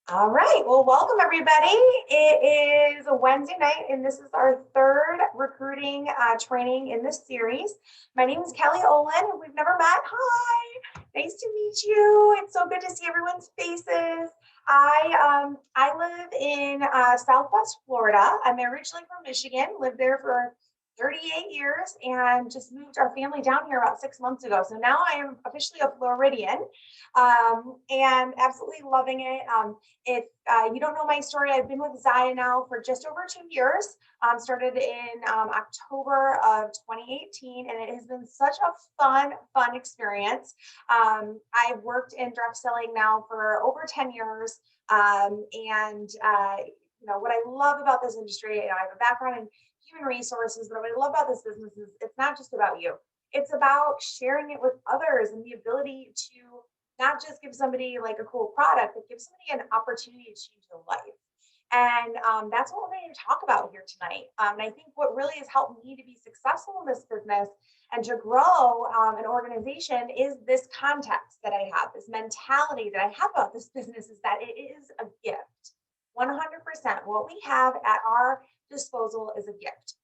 All right. Well, welcome everybody. It is a Wednesday night, and this is our third recruiting training in this series. My name is Kelly Olin. If we've never met, hi. Nice to meet you. It's so good to see everyone's faces. I live in Southwest Florida. I'm originally from Michigan. Lived there for 38 years, and just moved our family down here about 6 months ago. So now I am officially a Floridian, and absolutely loving it. If you don't know my story, I've been with Zaya now for just over 2 years. Started in October of 2018, and it has been such a fun experience. I've worked in direct selling now for over 10 years. And what I love about this industry, I have a background in human resources, but what I love about this business is it's not just about you. It's about sharing it with others and the ability to not just give somebody like a cool product, but give somebody an opportunity to change their life. And that's what we're going to talk about here tonight. And I think what really has helped me to be successful in this business and to grow an organization is this context that I have, this mentality that I have about this business is that it is a gift. 100%. What we have at our disposal is a gift.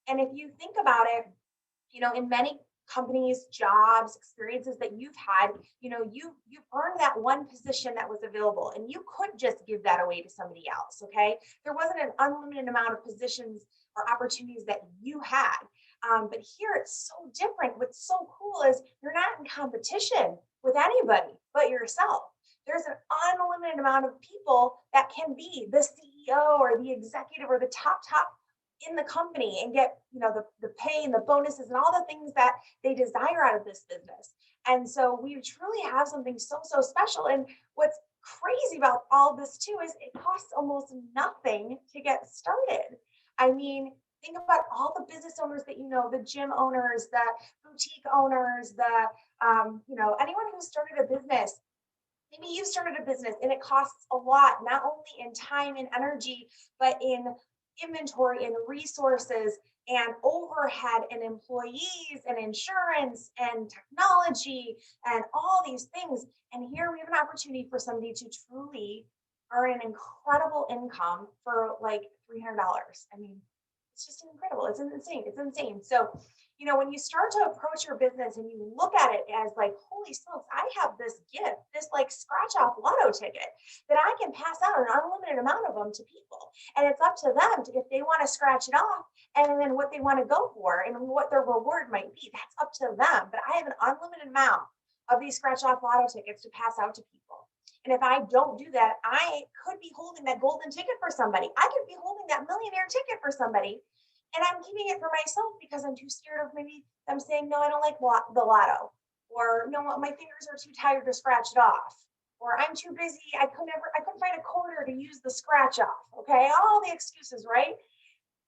And if you think about it, in many companies, jobs, experiences that you've had, you've earned that one position that was available, and you could just give that away to somebody else. Okay, there wasn't an unlimited amount of positions or opportunities that you had. But here it's so different. What's so cool is you're not in competition with anybody but yourself. There's an unlimited amount of people that can be the CEO or the executive or the top in the company and get the pay and the bonuses and all the things that they desire out of this business. And so we truly have something so special. And what's crazy about all of this too is it costs almost nothing to get started. I mean, think about all the business owners that the gym owners, the boutique owners, the anyone who started a business. Maybe you started a business and it costs a lot, not only in time and energy, but in inventory and resources and overhead and employees and insurance and technology and all these things. And here we have an opportunity for somebody to truly earn an incredible income for like $300. I mean, it's just incredible. It's insane. It's insane. So, when you start to approach your business and you look at it as like, holy smokes, I have this gift, this like scratch off lotto ticket that I can pass out an unlimited amount of them to people. And it's up to them to, if they want to scratch it off and then what they want to go for and what their reward might be. That's up to them. But I have an unlimited amount of these scratch off lotto tickets to pass out to people. And if I don't do that, I could be holding that golden ticket for somebody. I could be holding that millionaire ticket for somebody. And I'm keeping it for myself because I'm too scared of maybe them saying, no, I don't like the lotto. Or no, my fingers are too tired to scratch it off. Or I'm too busy. I couldn't find a quarter to use the scratch off. Okay. All the excuses, right?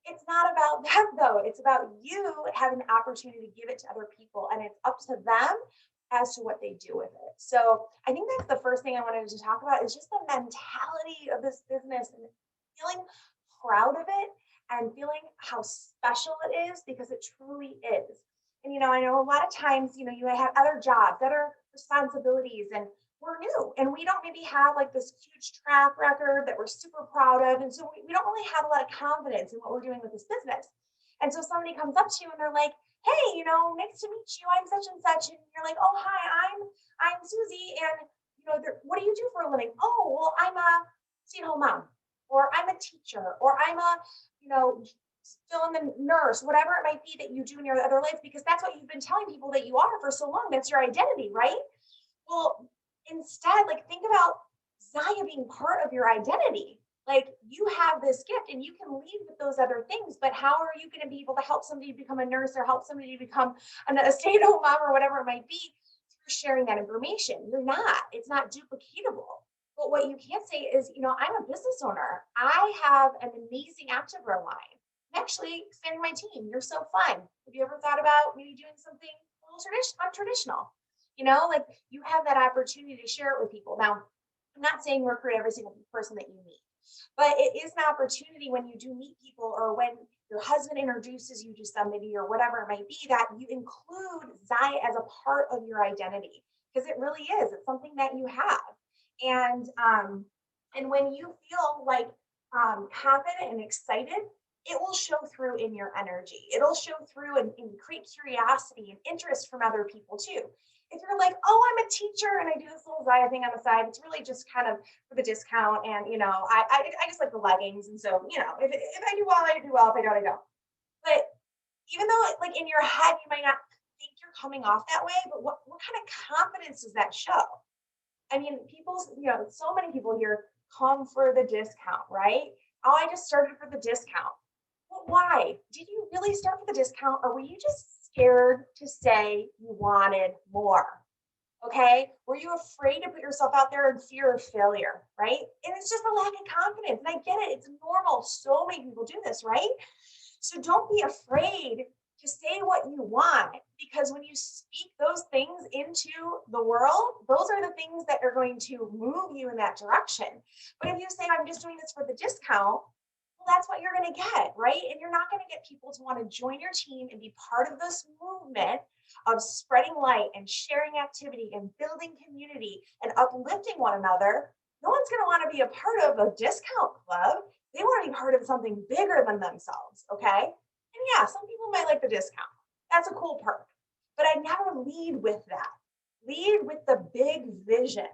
It's not about that though. It's about you having the opportunity to give it to other people. And it's up to them as to what they do with it. So I think that's the first thing I wanted to talk about is just the mentality of this business and feeling proud of it and feeling how special it is because it truly is. And I know a lot of times, you have other jobs, other responsibilities, and we're new and we don't maybe have like this huge track record that we're super proud of. And so we don't really have a lot of confidence in what we're doing with this business. And so somebody comes up to you and they're like, hey, nice to meet you. I'm such and such. And you're like, oh, hi, I'm Susie. And, what do you do for a living? Oh, well, I'm a stay-at-home mom, or I'm a teacher, or I'm a, fill in the nurse, whatever it might be that you do in your other life, because that's what you've been telling people that you are for so long. That's your identity, right? Well, instead, like think about Zaya being part of your identity. Like you have this gift and you can lead with those other things, but how are you going to be able to help somebody become a nurse or help somebody become a stay-at-home mom or whatever it might be through sharing that information? You're not. It's not duplicatable. But what you can't say is, I'm a business owner. I have an amazing activewear line. I'm actually expanding my team. You're so fun. Have you ever thought about maybe doing something a little untraditional? Like you have that opportunity to share it with people. Now, I'm not saying recruit every single person that you meet, but it is an opportunity when you do meet people or when your husband introduces you to somebody or whatever it might be that you include Zaya as a part of your identity because it really is. It's something that you have. And And when you feel like confident and excited, it will show through in your energy. It'll show through and create curiosity and interest from other people too. If you're like, oh, I'm a teacher and I do this little Zaya thing on the side, it's really just kind of for the discount. And, I just like the leggings. And so, if I do well, I do well. If I don't, I don't. But even though, like in your head, you might not think you're coming off that way, but what kind of confidence does that show? I mean, so many people here come for the discount, right? Oh, I just started for the discount. Well, why? Did you really start for the discount, or were you just scared to say you wanted more? Okay. Were you afraid to put yourself out there in fear of failure, right? And it's just a lack of confidence. And I get it. It's normal. So many people do this, right? So don't be afraid to say what you want, because when you speak those things into the world, those are the things that are going to move you in that direction. But if you say, I'm just doing this for the discount, well, that's what you're going to get, right? And you're not going to get people to want to join your team and be part of this movement of spreading light and sharing activity and building community and uplifting one another. No one's going to want to be a part of a discount club. They want to be part of something bigger than themselves, okay? And yeah, some people might like the discount. That's a cool perk. But I never lead with that. Lead with the big vision.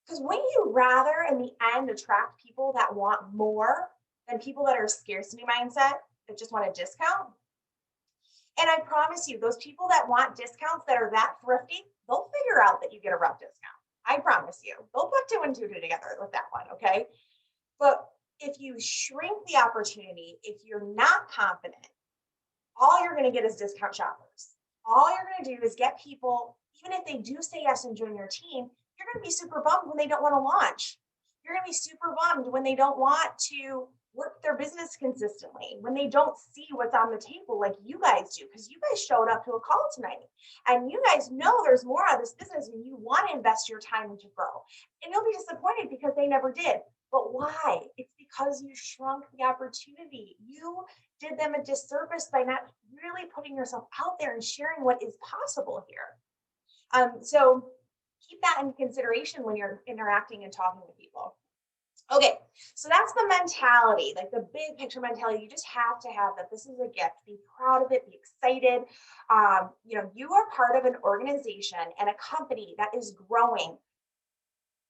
Because when you rather, in the end, attract people that want more than people that are scarcity mindset that just want a discount. And I promise you, those people that want discounts that are that thrifty, they'll figure out that you get a rough discount. I promise you. They'll put two and two together with that one, okay? But if you shrink the opportunity, if you're not confident, all you're going to get is discount shoppers. All you're going to do is get people, even if they do say yes and join your team, you're going to be super bummed when they don't want to launch. You're going to be super bummed when they don't want to work their business consistently, when they don't see what's on the table like you guys do, because you guys showed up to a call tonight and you guys know there's more out of this business and you want to invest your time to grow. And you'll be disappointed because they never did. But why? It's because you shrunk the opportunity. You did them a disservice by not really putting yourself out there and sharing what is possible here. So keep that in consideration when you're interacting and talking with people. Okay, so that's the mentality, like the big picture mentality. You just have to have that this is a gift. Be proud of it, be excited. You are part of an organization and a company that is growing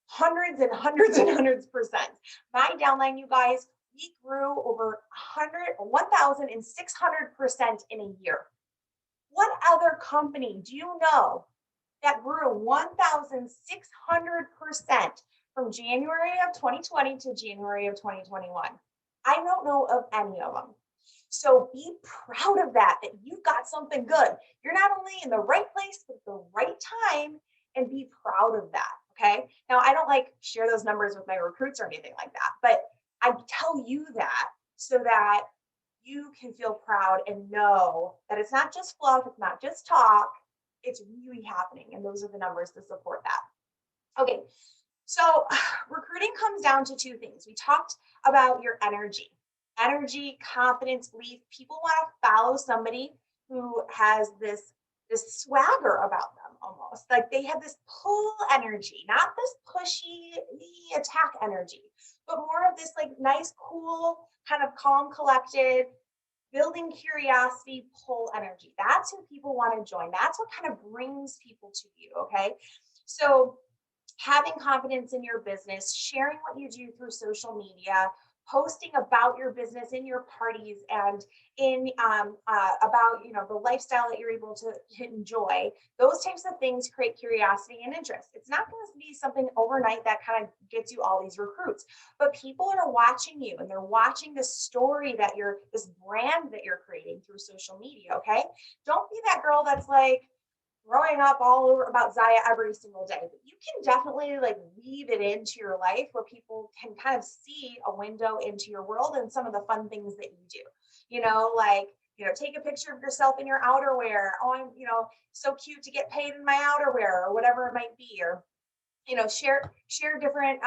hundreds and hundreds and hundreds percent. My downline, you guys, we grew over 1,600% in a year. What other company do you know that grew 1,600% from January of 2020 to January of 2021? I don't know of any of them. So be proud of that you got something good. You're not only in the right place, but at the right time, and be proud of that. Okay. Now, I don't like share those numbers with my recruits or anything like that, but I tell you that so that you can feel proud and know that it's not just fluff, it's not just talk, it's really happening. And those are the numbers to support that. Okay, so recruiting comes down to two things. We talked about your energy, confidence, belief. People want to follow somebody who has this swagger about them almost. Like they have this pull energy, not this pushy attack energy, but more of this like nice, cool, kind of calm, collected, building curiosity, pull energy. That's who people want to join. That's what kind of brings people to you. Okay. So having confidence in your business, sharing what you do through social media, posting about your business in your parties and in about the lifestyle that you're able to enjoy. Those types of things create curiosity and interest. It's not going to be something overnight that kind of gets you all these recruits, but people are watching you and they're watching this story that this brand that you're creating through social media. Okay, don't be that girl that's like growing up all over about Zaya every single day, but you can definitely like weave it into your life where people can kind of see a window into your world and some of the fun things that you do. Take a picture of yourself in your outerwear. Oh, I'm, so cute to get paid in my outerwear or whatever it might be, or share different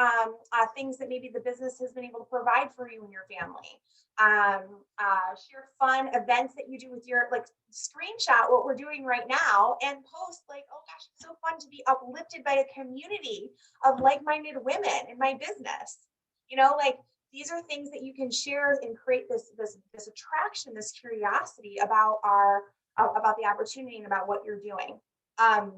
things that maybe the business has been able to provide for you and your family. Share fun events that you do with your screenshot what we're doing right now and post like, oh gosh, it's so fun to be uplifted by a community of like-minded women in my business. Like these are things that you can share and create this attraction, this curiosity about about the opportunity and about what you're doing. Um,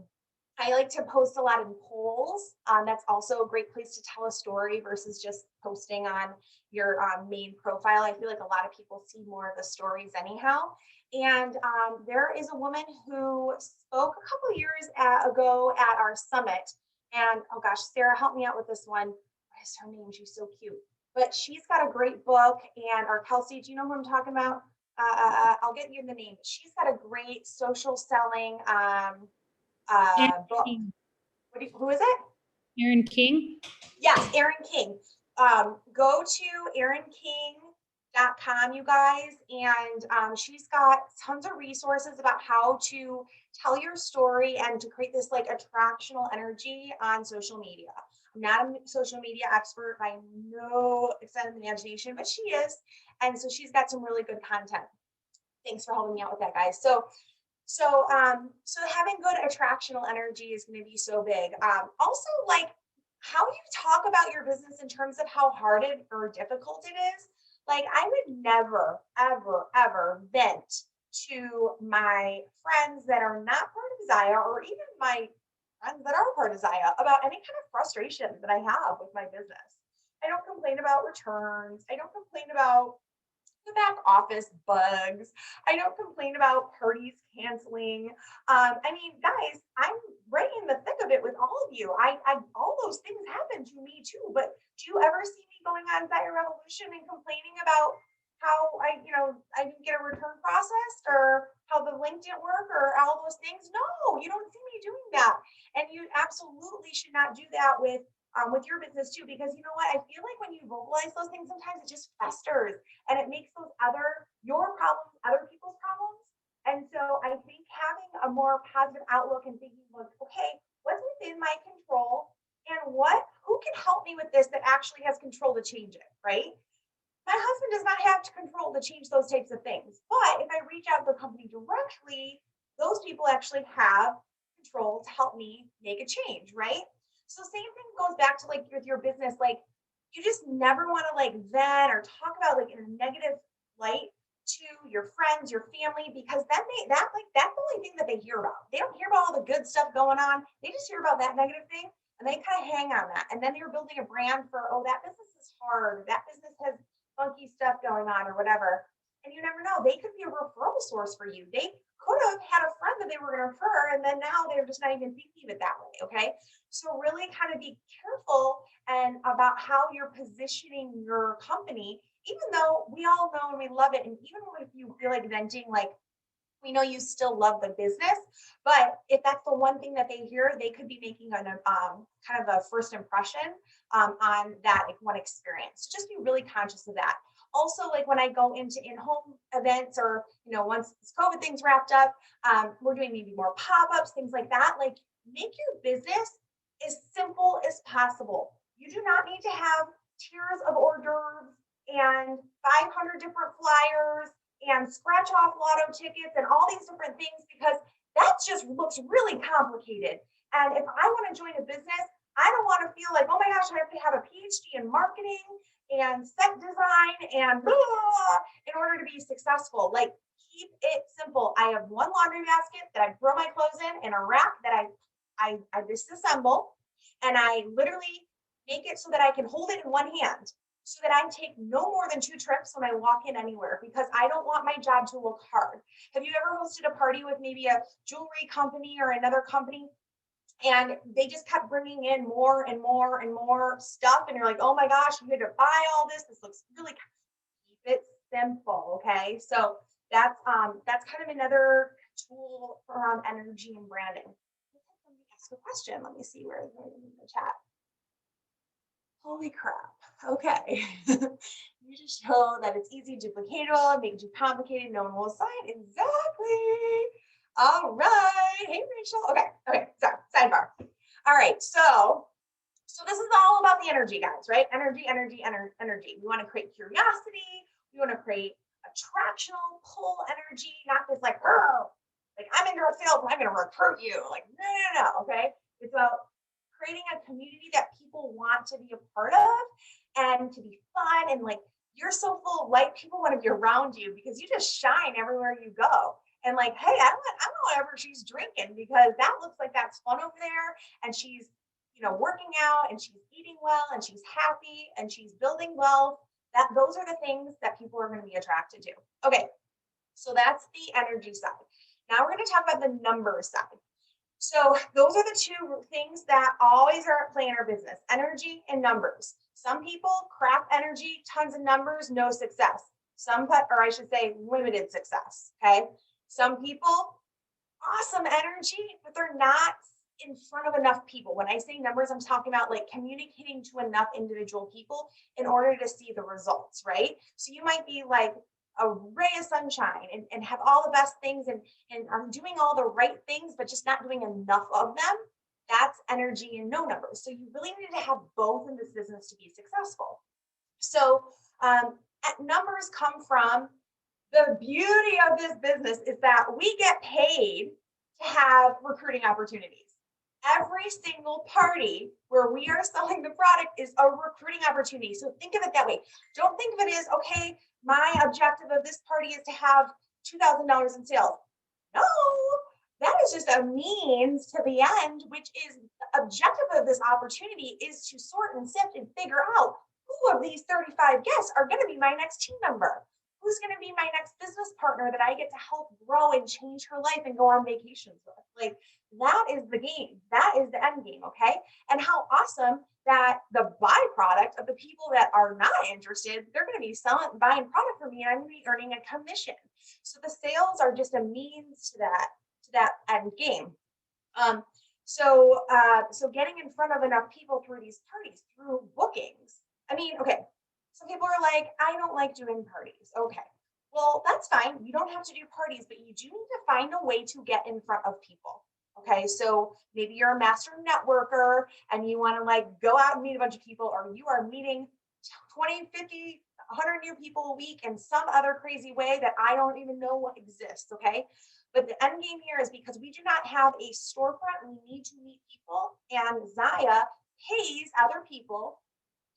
I like to post a lot in polls. That's also a great place to tell a story versus just posting on your main profile. I feel like a lot of people see more of the stories anyhow. And there is a woman who spoke a couple years ago at our summit. And oh gosh, Sarah, help me out with this one. What is her name? She's so cute. But she's got a great book. And our Kelsey, do you know who I'm talking about? I'll get you the name. She's got a great social selling Erin book. King. Who is it? Erin King. Yes, Erin King. Go to erinking.com, you guys, and she's got tons of resources about how to tell your story and to create this like attractional energy on social media. I'm not a social media expert by no extent of imagination, but she is. And so she's got some really good content. Thanks for helping me out with that, guys. So having good attractional energy is going to be so big. Also, like how you talk about your business in terms of how hard it or difficult it is. Like I would never, ever, ever vent to my friends that are not part of Zaya or even my friends that are part of Zaya about any kind of frustration that I have with my business. I don't complain about returns. I don't complain about the back office bugs. I don't complain about parties canceling. I mean, guys, I'm right in the thick of it with all of you. I all those things happen to me too. But do you ever see me going on Zaya Revolution and complaining about how I didn't get a return processed or how the link didn't work or all those things? No, you don't see me doing that. And you absolutely should not do that with your business too, because you know what? I feel like when you vocalize those things, sometimes it just festers and it makes your problems other people's problems. And so I think having a more positive outlook and thinking like, okay, what's within my control and who can help me with this that actually has control to change it, right? My husband does not have to control to change those types of things. But if I reach out to the company directly, those people actually have control to help me make a change, right? So same thing goes back to like with your business, like you just never want to like vent or talk about like in a negative light to your friends, your family, because then that's the only thing that they hear about. They don't hear about all the good stuff going on. They just hear about that negative thing and they kind of hang on that. And then you're building a brand for, oh, that business is hard, that business has funky stuff going on or whatever. And you never know, they could be a referral source for you. They could have had a friend that they were going to refer, and then now they're just not even thinking of it that way. Okay. So really kind of be careful and about how you're positioning your company, even though we all know and we love it. And even if you feel like venting, like we know you still love the business, but if that's the one thing that they hear, they could be making kind of a first impression on that like one experience. Just be really conscious of that. Also, like when I go into in-home events or once this COVID thing's wrapped up, we're doing maybe more pop-ups, things like that. Like make your business as simple as possible. You do not need to have tiers of hors d'oeuvres and 500 different flyers and scratch off lotto tickets and all these different things because that just looks really complicated. And if I want to join a business, I don't want to feel like, oh my gosh, I have to have a PhD in marketing and set design and blah, in order to be successful. Like keep it simple. I have one laundry basket that I throw my clothes in and a rack that I disassemble and I literally make it so that I can hold it in one hand so that I take no more than 2 trips when I walk in anywhere because I don't want my job to look hard. Have you ever hosted a party with maybe a jewelry company or another company and they just kept bringing in more and more and more stuff and you're like, oh my gosh, you had to buy all this. This looks really, keep it simple, okay? So that's kind of another tool around energy and branding. Let me ask a question. Let me see where in the chat. Holy crap. Okay. You just show that it's easy, duplicatable, and make it too complicated. No one will sign. Exactly. All right. Hey, Rachel. Okay. So sidebar. All right. So this is all about the energy, guys, right? Energy. We want to create curiosity. We want to create attractional pull energy, not this like, oh, like I'm in direct sales and I'm going to recruit you. Like, no. Okay. It's about creating a community that people want to be a part of. And tend to be fun and like you're so full of light, people want to be around you because you just shine everywhere you go. And like, hey, I don't know whatever she's drinking because that looks like that's fun over there. And she's, working out and she's eating well and she's happy and she's building wealth. Those are the things that people are going to be attracted to. Okay, so that's the energy side. Now we're going to talk about the numbers side. So those are the two things that always are at play in our business, energy and numbers. Some people, crap energy, tons of numbers, no success. Or I should say limited success, okay? Some people, awesome energy, but they're not in front of enough people. When I say numbers, I'm talking about like communicating to enough individual people in order to see the results, right? So you might be like a ray of sunshine and have all the best things and I'm doing all the right things, but just not doing enough of them. That's energy and no numbers. So you really need to have both in this business to be successful. So numbers come from the beauty of this business is that we get paid to have recruiting opportunities. Every single party where we are selling the product is a recruiting opportunity. So think of it that way. Don't think of it as, okay, my objective of this party is to have $2,000 in sales. No, that is just a means to the end, which is the objective of this opportunity is to sort and sift and figure out who of these 35 guests are going to be my next team member. Who's going to be my next business partner that I get to help grow and change her life and go on vacations with? Like that is the game. That is the end game. Okay. And how awesome that the byproduct of the people that are not interested, they're going to be buying product from me and I'm going to be earning a commission. So the sales are just a means to that end game. So getting in front of enough people through these parties, through bookings. I mean, okay. Some people are like, I don't like doing parties. Okay, well, that's fine. You don't have to do parties, but you do need to find a way to get in front of people. Okay, so maybe you're a master networker and you want to like go out and meet a bunch of people, or you are meeting 20, 50, 100 new people a week in some other crazy way that I don't even know what exists. Okay, but the end game here is because we do not have a storefront, we need to meet people, and Zaya pays other people,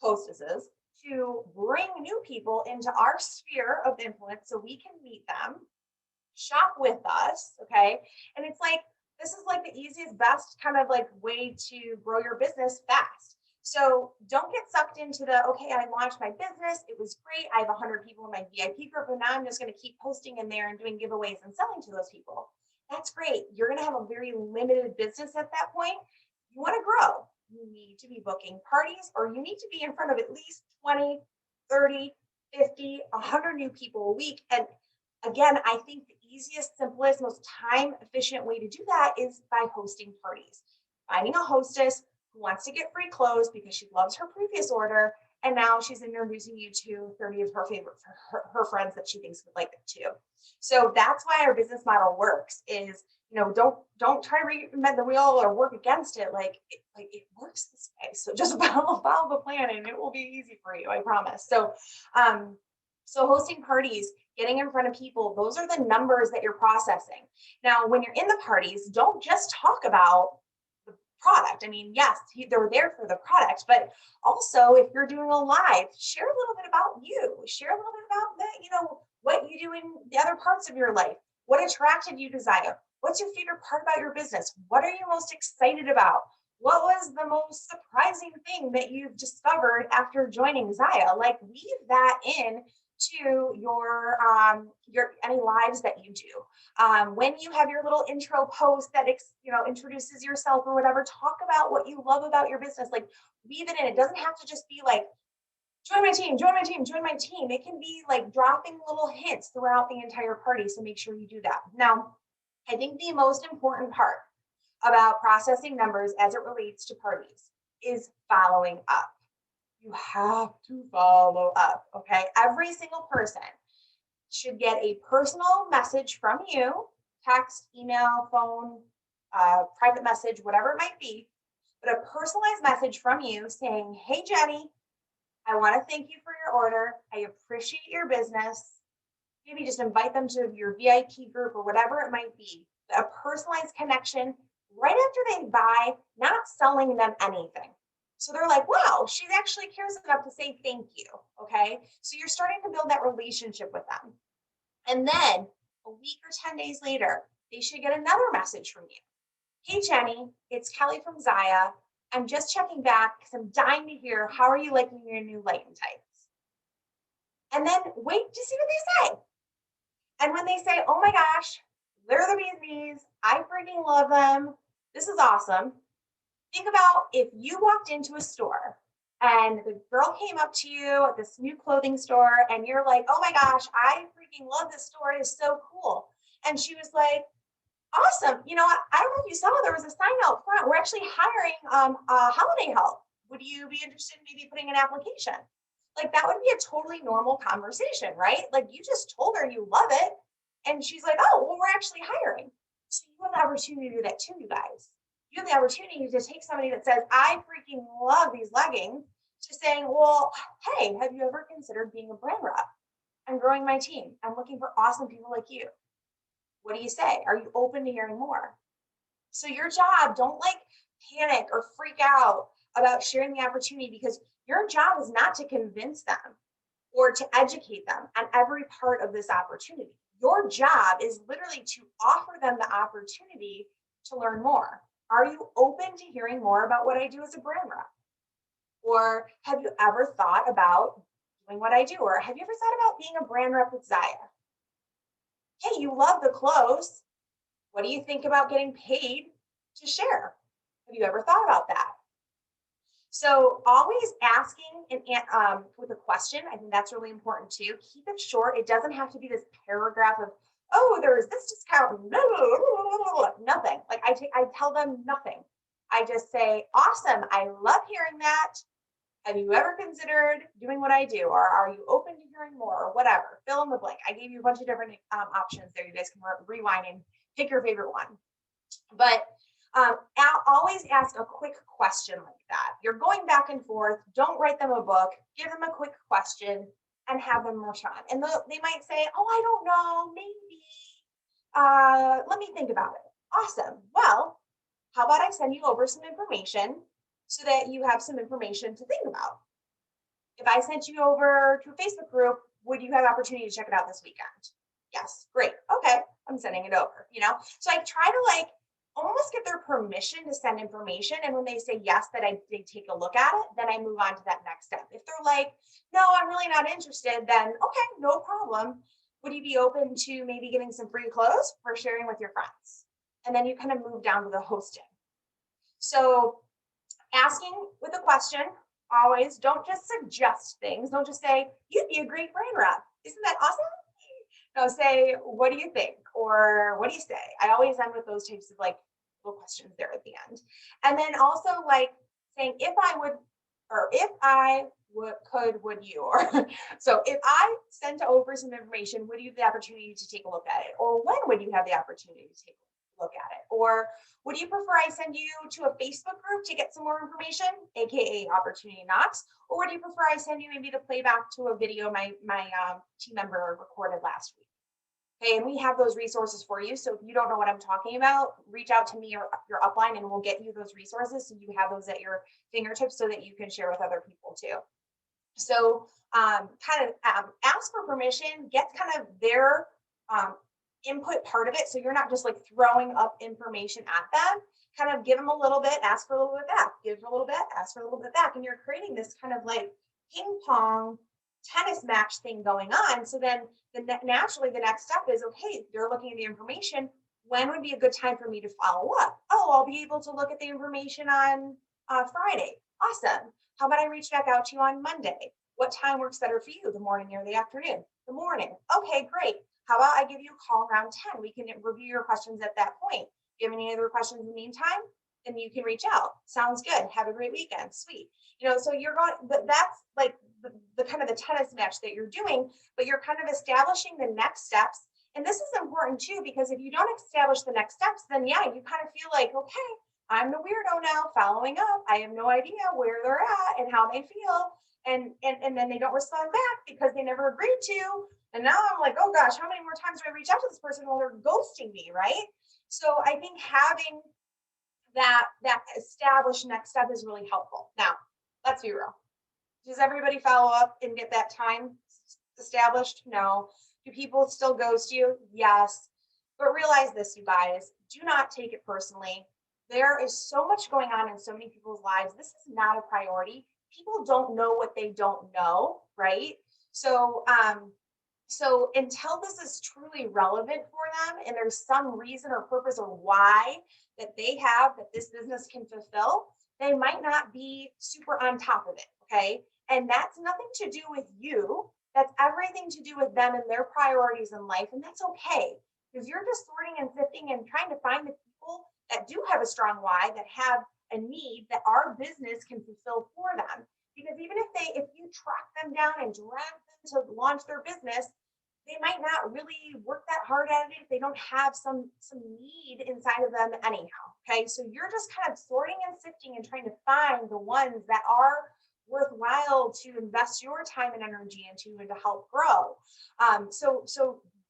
hostesses, to bring new people into our sphere of influence so we can meet them, shop with us, okay? And it's like, this is like the easiest, best kind of like way to grow your business fast. So don't get sucked into the, okay, I launched my business. It was great. I have 100 people in my VIP group, and now I'm just going to keep posting in there and doing giveaways and selling to those people. That's great. You're going to have a very limited business at that point. You want to grow. You need to be booking parties, or you need to be in front of at least 20, 30, 50, 100 new people a week. And again, I think the easiest, simplest, most time efficient way to do that is by hosting parties. Finding a hostess who wants to get free clothes because she loves her previous order, and now she's introducing you to 30 of her favorite her friends that she thinks would like it too. So that's why our business model works is, don't try to reinvent the wheel or work against it. Like it works this way. So just follow the plan and it will be easy for you, I promise. So hosting parties, getting in front of people, those are the numbers that you're processing. Now, when you're in the parties, don't just talk about the product. I mean, yes, they're there for the product, but also if you're doing a live, share a little bit about you, share a little bit about that, what you do in the other parts of your life. What attracted you to Zaya? What's your favorite part about your business? What are you most excited about? What was the most surprising thing that you've discovered after joining Zaya? Like weave that in to your any lives that you do. When you have your little intro post that introduces yourself or whatever, talk about what you love about your business. Like weave it in. It doesn't have to just be like, join my team, join my team, join my team. It can be like dropping little hints throughout the entire party. So make sure you do that. Now, I think the most important part about processing numbers as it relates to parties is following up. You have to follow up, okay? Every single person should get a personal message from you, text, email, phone, private message, whatever it might be, but a personalized message from you saying, hey, Jenny, I want to thank you for your order. I appreciate your business. Maybe just invite them to your VIP group or whatever it might be. A personalized connection right after they buy, not selling them anything. So they're like, wow, she actually cares enough to say thank you. Okay. So you're starting to build that relationship with them. And then a week or 10 days later, they should get another message from you. Hey, Jenny, it's Kelly from Zaya. I'm just checking back because I'm dying to hear how are you liking your new light and tights? And then wait to see what they say. And when they say, oh my gosh, they're the bee's knees, I freaking love them. This is awesome. Think about if you walked into a store and the girl came up to you at this new clothing store and you're like, oh my gosh, I freaking love this store. It is so cool. And she was like, awesome. You know, I don't know if you saw, there was a sign out front. We're actually hiring holiday help. Would you be interested in maybe putting an application? Like that would be a totally normal conversation, right? Like you just told her you love it. And she's like, oh, well, we're actually hiring. So you have the opportunity to do that too, you guys. You have the opportunity to take somebody that says, I freaking love these leggings, to saying, well, hey, have you ever considered being a brand rep? I'm growing my team. I'm looking for awesome people like you. What do you say? Are you open to hearing more? So your job, don't like panic or freak out about sharing the opportunity, because your job is not to convince them or to educate them on every part of this opportunity. Your job is literally to offer them the opportunity to learn more. Are you open to hearing more about what I do as a brand rep? Or have you ever thought about doing what I do? Or have you ever thought about being a brand rep with Zaya? Hey, you love the clothes. What do you think about getting paid to share? Have you ever thought about that? So always asking with a question, I think that's really important too. Keep it short. It doesn't have to be this paragraph of, oh, there's this discount. No, nothing. Like I tell them nothing. I just say, awesome. I love hearing that. Have you ever considered doing what I do? Or are you open to hearing more or whatever? Fill in the blank. I gave you a bunch of different options there. You guys can rewind and pick your favorite one. But always ask a quick question like that. You're going back and forth. Don't write them a book. Give them a quick question and have them respond. And they might say, oh, I don't know, maybe. Let me think about it. Awesome. Well, how about I send you over some information so that you have some information to think about? If I sent you over to a Facebook group, would you have opportunity to check it out this weekend? Yes, great. Okay, I'm sending it over, you know? So I try to like almost get their permission to send information. And when they say yes, that they take a look at it, then I move on to that next step. If they're like, no, I'm really not interested, then okay, no problem. Would you be open to maybe getting some free clothes for sharing with your friends? And then you kind of move down to the hosting. So asking with a question, always don't just suggest things. Don't just say, you'd be a great brand rep. Isn't that awesome? No, say, what do you think? Or what do you say? I always end with those types of like little questions there at the end. And then also like saying, if I would, or if I would you? Or so if I sent over some information, would you have the opportunity to take a look at it? Or when would you have the opportunity to take a look at it? Or would you prefer I send you to a Facebook group to get some more information, aka opportunity knocks? Or would you prefer I send you maybe the playback to a video my team member recorded last week? Okay, and we have those resources for you. So if you don't know what I'm talking about, reach out to me or your upline and we'll get you those resources so you have those at your fingertips so that you can share with other people too. So ask for permission, get kind of their input part of it. So you're not just like throwing up information at them, kind of give them a little bit, ask for a little bit back, give a little bit, ask for a little bit back. And you're creating this kind of like ping pong tennis match thing going on. So then naturally the next step is, okay, you're looking at the information. When would be a good time for me to follow up? Oh, I'll be able to look at the information on Friday. Awesome. How about I reach back out to you on Monday? What time works better for you, the morning or the afternoon? The morning. Okay, great. How about I give you a call around 10? We can review your questions at that point. If you have any other questions in the meantime, then you can reach out. Sounds good. Have a great weekend. Sweet. You know, so you're going, that's like the kind of the tennis match that you're doing, but you're kind of establishing the next steps. And this is important too, because if you don't establish the next steps, then yeah, you kind of feel like, okay, I'm the weirdo now following up. I have no idea where they're at and how they feel. And then they don't respond back because they never agreed to. And now I'm like, oh gosh, how many more times do I reach out to this person while they're ghosting me, right? So I think having that established next step is really helpful. Now, Let's be real. Does everybody follow up and get that time established? No. Do people still ghost you? Yes. But realize this, you guys, do not take it personally. There is so much going on in so many people's lives. This is not a priority. People don't know what they don't know, right? So, so until this is truly relevant for them and there's some reason or purpose or why that they have that this business can fulfill, they might not be super on top of it. Okay. And that's nothing to do with you. That's everything to do with them and their priorities in life. And that's okay because you're just sorting and sifting and trying to find the people that do have a strong why, that have a need that our business can fulfill for them. Because even if you track them down and drag them to launch their business, they might not really work that hard at it if they don't have some need inside of them anyhow. Okay, so you're just kind of sorting and sifting and trying to find the ones that are worthwhile to invest your time and energy into and to help grow. So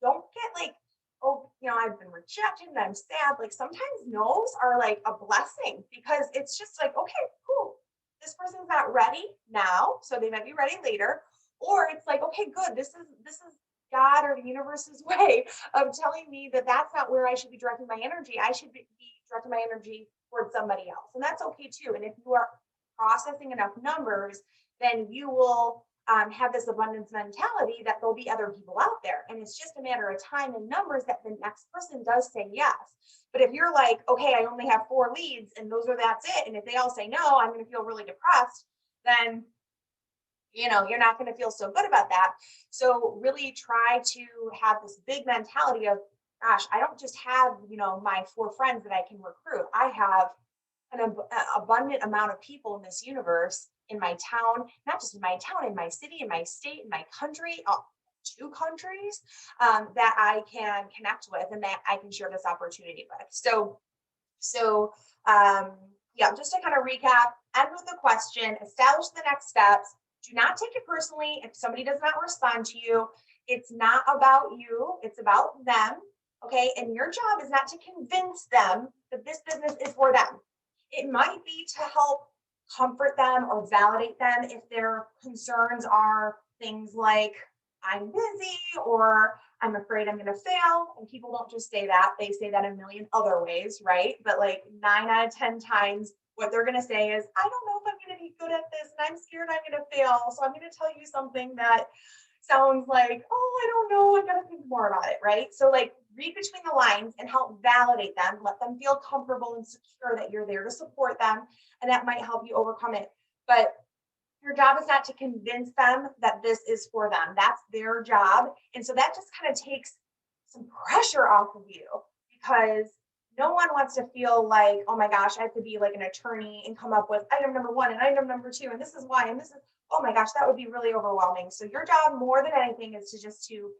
don't get like, oh, I've been rejected and I'm sad. Like sometimes no's are like a blessing because it's just like, okay, cool. This person's not ready now, so they might be ready later. Or it's like, okay, good. This is God or the universe's way of telling me that that's not where I should be directing my energy. I should be directing my energy towards somebody else. And that's okay too. And if you are processing enough numbers, then you will have this abundance mentality that there'll be other people out there. And it's just a matter of time and numbers that the next person does say yes. But if you're like, okay, I only have 4 leads and that's it. And if they all say no, I'm going to feel really depressed, then you're not going to feel so good about that. So really try to have this big mentality of, gosh, I don't just have, my 4 friends that I can recruit. I have an abundant amount of people in this universe, in my town, not just in my town, in my city, in my state, in my country, 2 countries that I can connect with and that I can share this opportunity with. So yeah, just to kind of recap, end with the question, establish the next steps. Do not take it personally if somebody does not respond to you. It's not about you, it's about them. Okay. And your job is not to convince them that this business is for them. It might be to help comfort them or validate them if their concerns are things like, I'm busy or I'm afraid I'm going to fail. And people don't just say that, they say that a million other ways, right? But like 9 out of 10 times, what they're going to say is, I don't know if I'm going to be good at this and I'm scared I'm going to fail. So I'm going to tell you something that sounds like, oh, I don't know, I got to think more about it, right? So like read between the lines and help validate them, let them feel comfortable and secure that you're there to support them. And that might help you overcome it. But your job is not to convince them that this is for them. That's their job. And so that just kind of takes some pressure off of you because no one wants to feel like, oh my gosh, I have to be like an attorney and come up with item number 1 and item number 2. And this is why, and this is, oh my gosh, that would be really overwhelming. So your job more than anything is to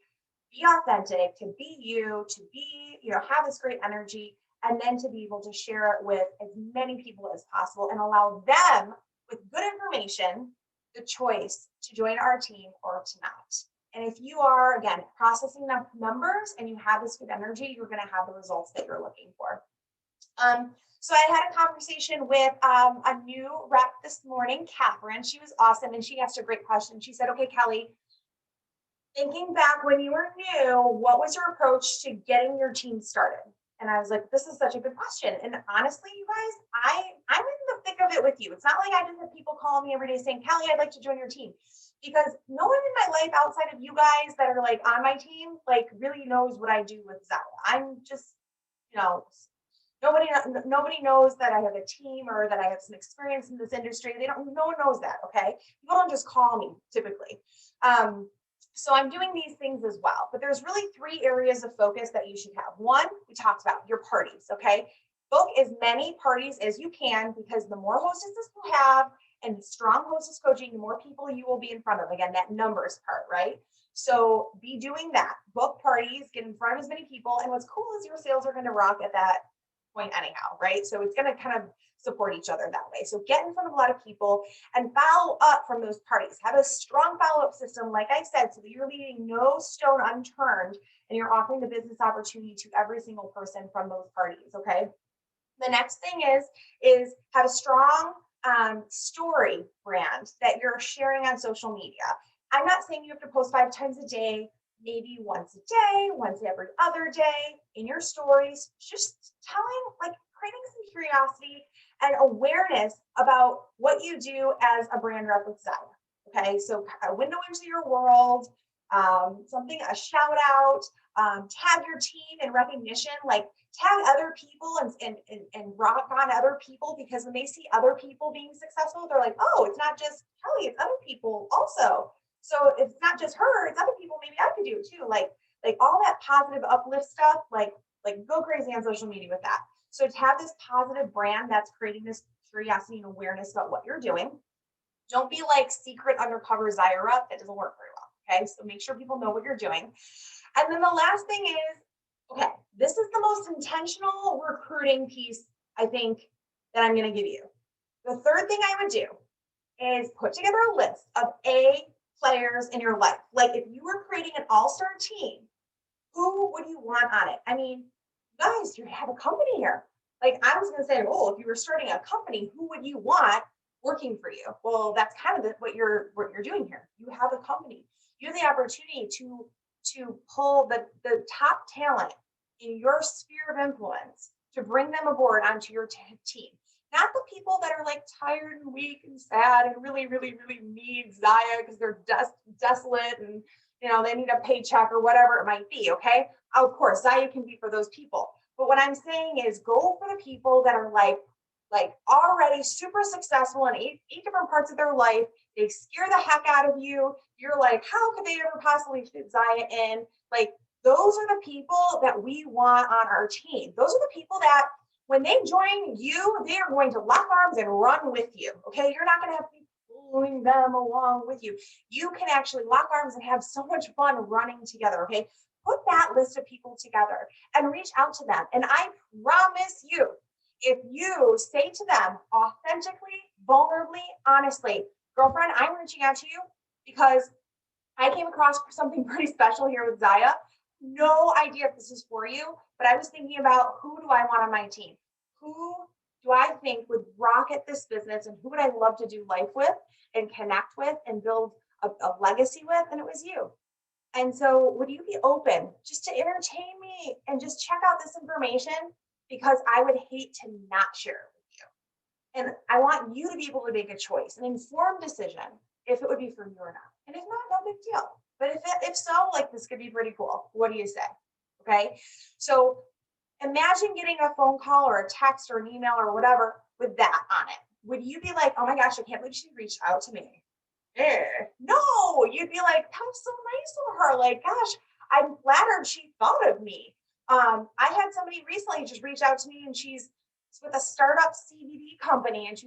be authentic, to be you, to be, have this great energy, and then to be able to share it with as many people as possible and allow them with good information, the choice to join our team or to not. And if you are, again, processing enough numbers and you have this good energy, you're going to have the results that you're looking for. So I had a conversation with a new rep this morning, Catherine. She was awesome. And she asked a great question. She said, okay, Kelly, thinking back when you were new, what was your approach to getting your team started? And I was like, this is such a good question. And honestly, you guys, I'm in the thick of it with you. It's not like I didn't have people call me every day saying, Kelly, I'd like to join your team. Because no one in my life outside of you guys that are like on my team, like really knows what I do with Zella. I'm just, nobody knows that I have a team or that I have some experience in this industry. No one knows that. Okay. People don't just call me typically. So I'm doing these things as well, but there's really 3 areas of focus that you should have. 1, we talked about your parties. Okay. Book as many parties as you can because the more hostesses you have and strong hostess coaching, the more people you will be in front of. Again, that numbers part, right? So be doing that. Book parties, get in front of as many people. And what's cool is your sales are going to rock at that point anyhow, right? So it's going to kind of support each other that way. So get in front of a lot of people and follow up from those parties. Have a strong follow-up system, like I said, so that you're leaving no stone unturned and you're offering the business opportunity to every single person from those parties, okay? The next thing is have a strong story brand that you're sharing on social media. I'm not saying you have to post 5 times a day, maybe once a day, once every other day in your stories, just telling, like creating some curiosity and awareness about what you do as a brand rep with Zaya. Okay, so a window into your world, something, a shout out, tag your team in recognition, like tag other people and rock on other people, because when they see other people being successful, they're like, oh, it's not just Kelly, it's other people also. So it's not just her, it's other people, maybe I could do it too. Like all that positive uplift stuff, like go crazy on social media with that. So to have this positive brand that's creating this curiosity and awareness about what you're doing. Don't be like secret undercover Zaya rep. That doesn't work very well. Okay. So make sure people know what you're doing. And then the last thing is, okay, this is the most intentional recruiting piece I think that I'm going to give you. The third thing I would do is put together a list of A players in your life. Like if you were creating an all-star team, who would you want on it? I mean, guys, you have a company here. Like I was going to say, oh, if you were starting a company, who would you want working for you? Well, that's kind of what you're doing here. You have a company. You have the opportunity to pull the top talent in your sphere of influence to bring them aboard onto your team. Not the people that are like tired and weak and sad and really, really, really need Zaya because they're desolate and they need a paycheck or whatever it might be. Okay. Of course, Zaya can be for those people. But what I'm saying is go for the people that are like already super successful in eight different parts of their life. They scare the heck out of you. You're like, how could they ever possibly fit Zaya in? Like, those are the people that we want on our team. Those are the people that when they join you, they are going to lock arms and run with you. Okay. You're not going to have to be pulling them along with you. You can actually lock arms and have so much fun running together. Okay. Put that list of people together and reach out to them. And I promise you, if you say to them authentically, vulnerably, honestly, girlfriend, I'm reaching out to you because I came across something pretty special here with Zaya. No idea if this is for you, but I was thinking about who do I want on my team? Who do I think would rock at this business and who would I love to do life with and connect with and build a legacy with? And it was you. And so would you be open just to entertain me and just check out this information? Because I would hate to not share it with you. And I want you to be able to make a choice, an informed decision, if it would be for you or not. And if not, no big deal. But if so, like this could be pretty cool. What do you say? Okay. So imagine getting a phone call or a text or an email or whatever with that on it. Would you be like, oh my gosh, I can't believe she reached out to me? No, you'd be like, that was so nice of her. Like, gosh, I'm flattered she thought of me. I had somebody recently just reach out to me and she's with a startup CBD company and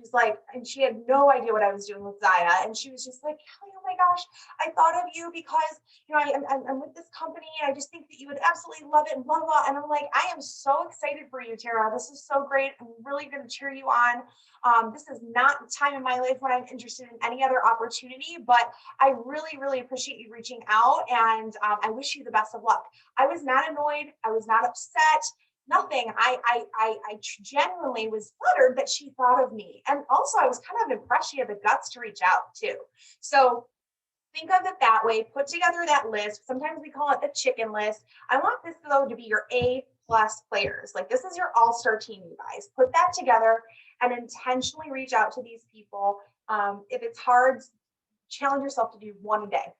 she had no idea what I was doing with Zaya. And she was just like, Kelly, oh my gosh, I thought of you because, I'm with this company and I just think that you would absolutely love it and blah, blah. And I'm like, I am so excited for you, Tara. This is so great. I'm really going to cheer you on. This is not the time in my life when I'm interested in any other opportunity, but I really, really appreciate you reaching out and I wish you the best of luck. I was not annoyed. I was not upset. Nothing. I genuinely was flattered that she thought of me. And also I was kind of impressed she had the guts to reach out too. So think of it that way, put together that list. Sometimes we call it the chicken list. I want this though to be your A+ players. Like this is your all-star team, you guys. Put that together and intentionally reach out to these people. If it's hard, challenge yourself to do 1 a day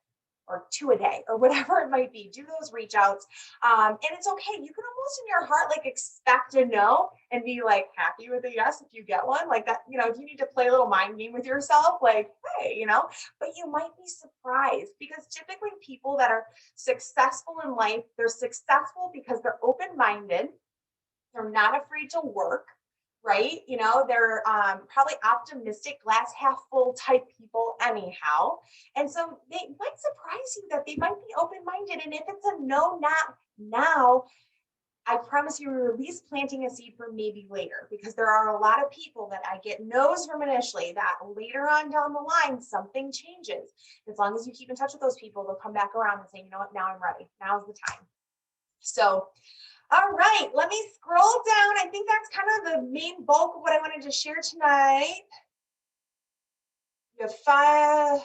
or 2 a day or whatever it might be. Do those reach outs. And it's okay. You can almost in your heart like expect a no and be like happy with a yes if you get one. Like that, if you need to play a little mind game with yourself, like, hey, but you might be surprised because typically people that are successful in life, they're successful because they're open-minded. They're not afraid to work, right? They're probably optimistic, glass half full type people anyhow. And so they might surprise you that they might be open-minded. And if it's a no, not now, I promise you we're at least planting a seed for maybe later, because there are a lot of people that I get no's from initially that later on down the line, something changes. As long as you keep in touch with those people, they'll come back around and say, you know what, now I'm ready. Now's the time. So all right, let me scroll down. I think that's kind of the main bulk of what I wanted to share tonight. You have 5.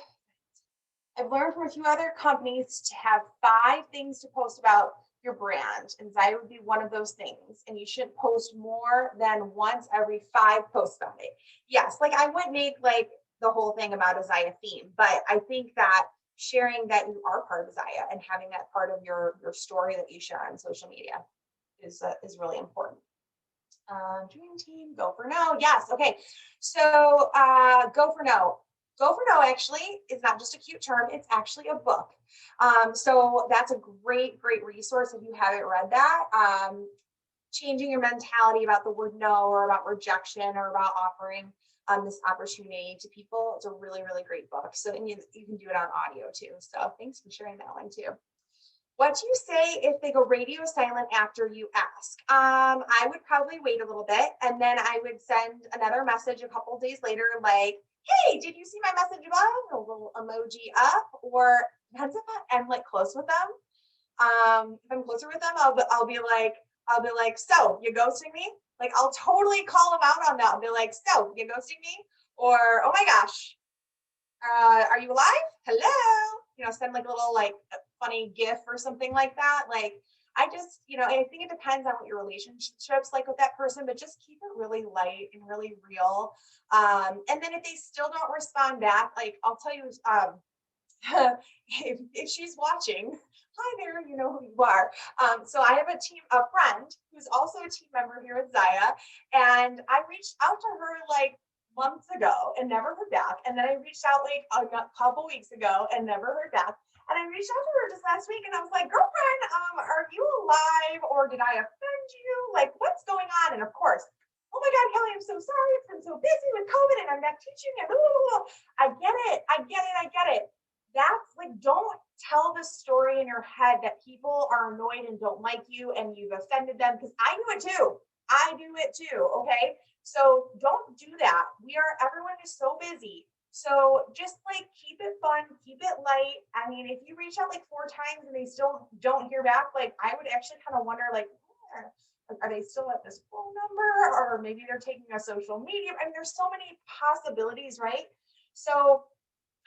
I've learned from a few other companies to have 5 things to post about your brand, and Zaya would be one of those things. And you shouldn't post more than once every 5 posts about it. Yes, like I wouldn't make like the whole thing about a Zaya theme, but I think that sharing that you are part of Zaya and having that part of your story that you share on social media is really important. Dream team, go for no. Yes. Okay. So go for no. Go for no actually is not just a cute term. It's actually a book. So that's a great, great resource if you haven't read that. Changing your mentality about the word no or about rejection or about offering this opportunity to people. It's a really, really great book. So and you can do it on audio too. So thanks for sharing that one too. What do you say if they go radio silent after you ask? I would probably wait a little bit and then I would send another message a couple days later, like, hey, did you see my message above? A little emoji up, or depends if I'm like close with them. If I'm closer with them, I'll be like, so you ghosting me? Like I'll totally call them out on that. I'll be like, so you ghosting me? Or oh my gosh, are you alive? Hello? Send like a little like funny GIF or something like that. Like I just, I think it depends on what your relationship's like with that person, but just keep it really light and really real. And then if they still don't respond back, like I'll tell you, if she's watching, hi there, you know who you are. So I have a friend who's also a team member here at Zaya, and I reached out to her like months ago and never heard back. And then I reached out like a couple weeks ago and never heard back. And I reached out to her just last week and I was like, girlfriend, are you alive or did I offend you? Like, what's going on? And of course, oh my God, Kelly, I'm so sorry. It's been so busy with COVID and I'm not teaching it. I get it. I get it. That's like, don't tell the story in your head that people are annoyed and don't like you and you've offended them, because I do it too. I do it too. Okay. So don't do that. Everyone is so busy. So just like keep it fun, keep it light. I mean, if you reach out like 4 times and they still don't hear back, like I would actually kind of wonder, like, are they still at this phone number, or maybe they're taking a social media? I mean, there's so many possibilities, right? So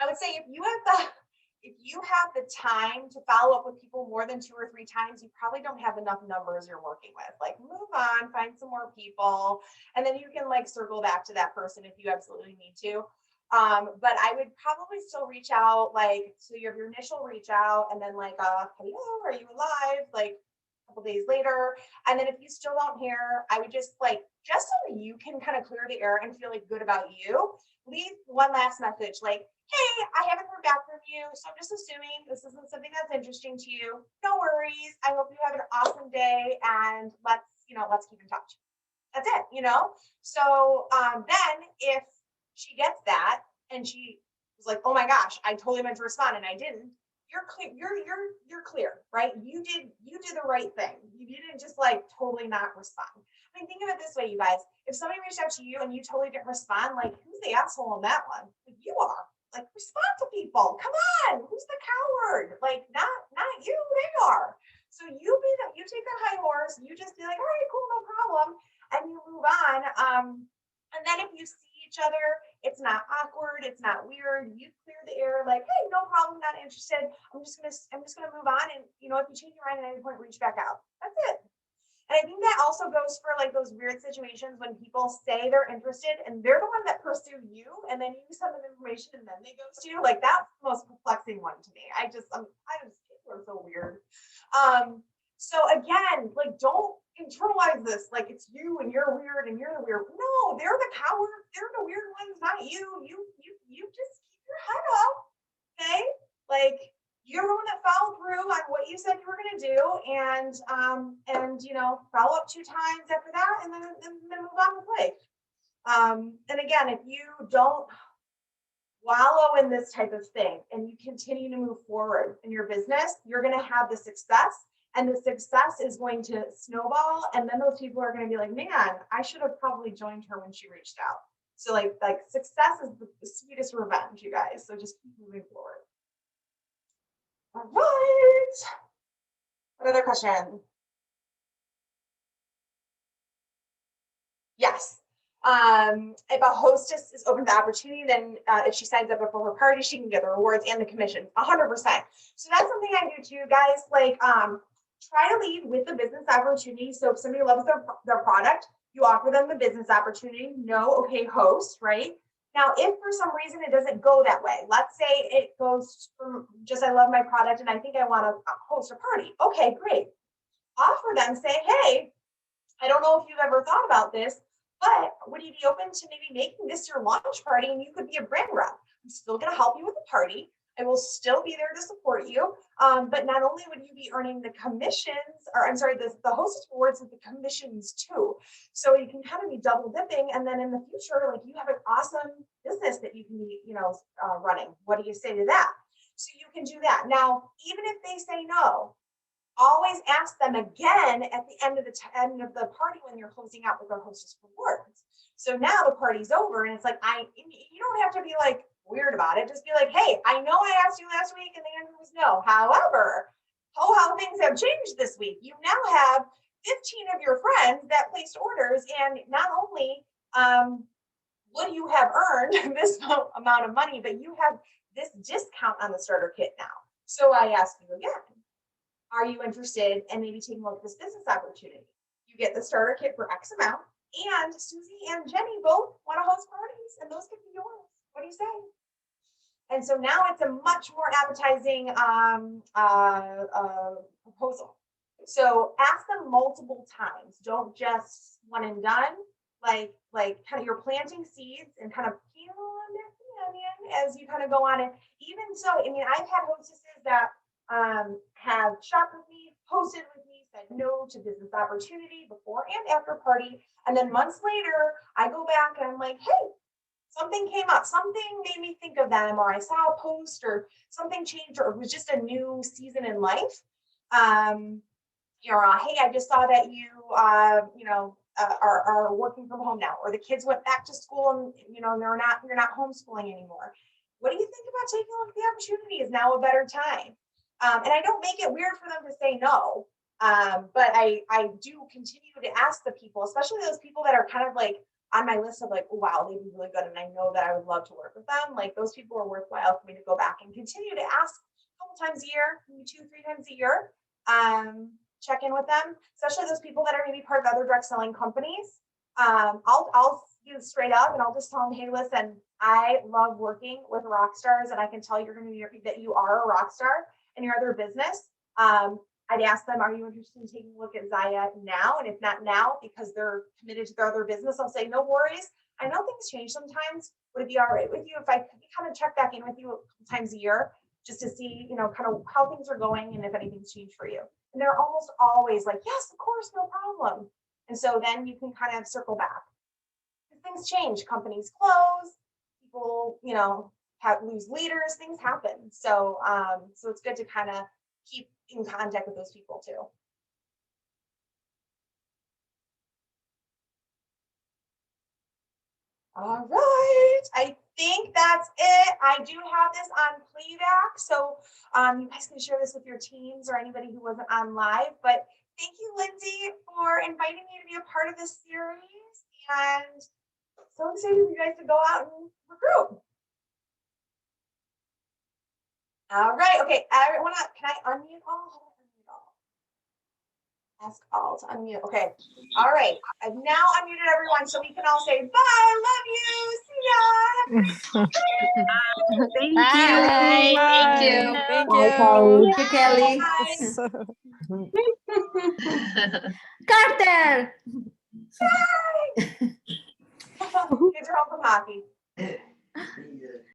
I would say if you have the time to follow up with people more than 2 or 3 times, you probably don't have enough numbers you're working with. Like move on, find some more people, and then you can like circle back to that person if you absolutely need to. But I would probably still reach out, like, so you have your initial reach out and then like, hello, are you alive? Like a couple days later. And then if you still don't hear, I would just so that you can kind of clear the air and feel like good about you, leave one last message like, hey, I haven't heard back from you, so I'm just assuming this isn't something that's interesting to you. No worries. I hope you have an awesome day and let's keep in touch. That's it, So then if she gets that and she was like, oh my gosh, I totally meant to respond and I didn't, you're clear, you're clear, right? You did the right thing. You didn't just like totally not respond. I mean, think of it this way, you guys. If somebody reached out to you and you totally didn't respond, like who's the asshole in that one? Like you are. Like respond to people. Come on, who's the coward? Like not you, they are. So you take that high horse, you just be like, all right, cool, no problem, and you move on. And then if you see each other, it's not awkward, it's not weird. You clear the air, like, hey, no problem, not interested. I'm just gonna move on. And if you change your mind at any point, reach back out. That's it. And I think that also goes for like those weird situations when people say they're interested and they're the one that pursue you, and then you send them information and then they ghost you. Like that's the most perplexing one to me. People are so weird. So again, like don't internalize this like it's you and you're weird and you're the weird. No, they're the cowards. They're the weird ones, not you. You just keep your head up, okay? Like you're the one that followed through on what you said you were going to do, and follow up 2 times after that, and then move on with life. And again, if you don't wallow in this type of thing and you continue to move forward in your business, you're going to have the success, and the success is going to snowball, and then those people are going to be like, man, I should have probably joined her when she reached out. So like success is the sweetest revenge, you guys. So just keep moving forward. All right. What other question? Yes. If a hostess is open to the opportunity, then if she signs up for her party, she can get the rewards and the commission, 100%. So that's something I do too, guys. Like, try to lead with the business opportunity. So if somebody loves their product, you offer them the business opportunity. No, okay, host, right? Now, if for some reason it doesn't go that way, let's say it goes from just, I love my product and I think I want to host a party. Okay, great. Offer them, say, hey, I don't know if you've ever thought about this, but would you be open to maybe making this your launch party and you could be a brand rep? I'm still going to help you with the party. I will still be there to support you. But not only would you be earning the commissions, or I'm sorry, the hostess rewards with the commissions too. So you can kind of be double dipping. And then in the future, like you have an awesome business that you can be, running. What do you say to that? So you can do that. Now, even if they say no, always ask them again at the end of the party when you're closing out with their hostess rewards. So now the party's over and it's like, you don't have to be like weird about it. Just be like, hey, I know I asked you last week and the answer was no. However, how things have changed this week. You now have 15 of your friends that placed orders, and not only would you have earned this amount of money, but you have this discount on the starter kit now. So I ask you again, are you interested in maybe taking a look at this business opportunity? You get the starter kit for X amount, and Susie and Jenny both want to host parties, and those could be yours. What do you say? And so now it's a much more appetizing proposal. So ask them multiple times. Don't just one and done. Like kind of you're planting seeds and kind of peel on their onion as you kind of go on it. Even so, I mean, I've had hostesses that have shopped with me, hosted with me, said no to business opportunity before and after party. And then months later, I go back and I'm like, hey, something came up, something made me think of them, or I saw a post or something changed, or it was just a new season in life. Hey, I just saw that you, are working from home now, or the kids went back to school and, you're not homeschooling anymore. What do you think about taking a look at the opportunity? Is now a better time? And I don't make it weird for them to say no, but I do continue to ask the people, especially those people that are kind of like on my list of like, oh, wow, they'd be really good. And I know that I would love to work with them. Like those people are worthwhile for me to go back and continue to ask a couple times a year, maybe 2-3 times a year, check in with them, especially those people that are maybe part of other direct selling companies. I'll be straight up and I'll just tell them, hey, listen, I love working with rock stars, and I can tell that you are a rock star in your other business. I'd ask them, are you interested in taking a look at Zaya now? And if not now, because they're committed to their other business, I'll say, no worries. I know things change sometimes. Would it be all right with you if I kind of check back in with you a couple times a year just to see, kind of how things are going and if anything's changed for you? And they're almost always like, yes, of course, no problem. And so then you can kind of circle back. Things change, companies close, people, lose leaders, things happen. So it's good to kind of keep in contact with those people too. All right, I think that's it. I do have this on playback, so you guys can share this with your teams or anybody who wasn't on live. But thank you, Lindsay, for inviting me to be a part of this series, and so excited for you guys to go out and recruit. All right, okay, everyone, can I unmute all? Ask all to unmute. Okay. All right. I've now unmuted everyone so we can all say bye. Love you. See ya. Thank Bye. Thank you. Thank Bye, you. Bye. Carter. Kids are home from hockey.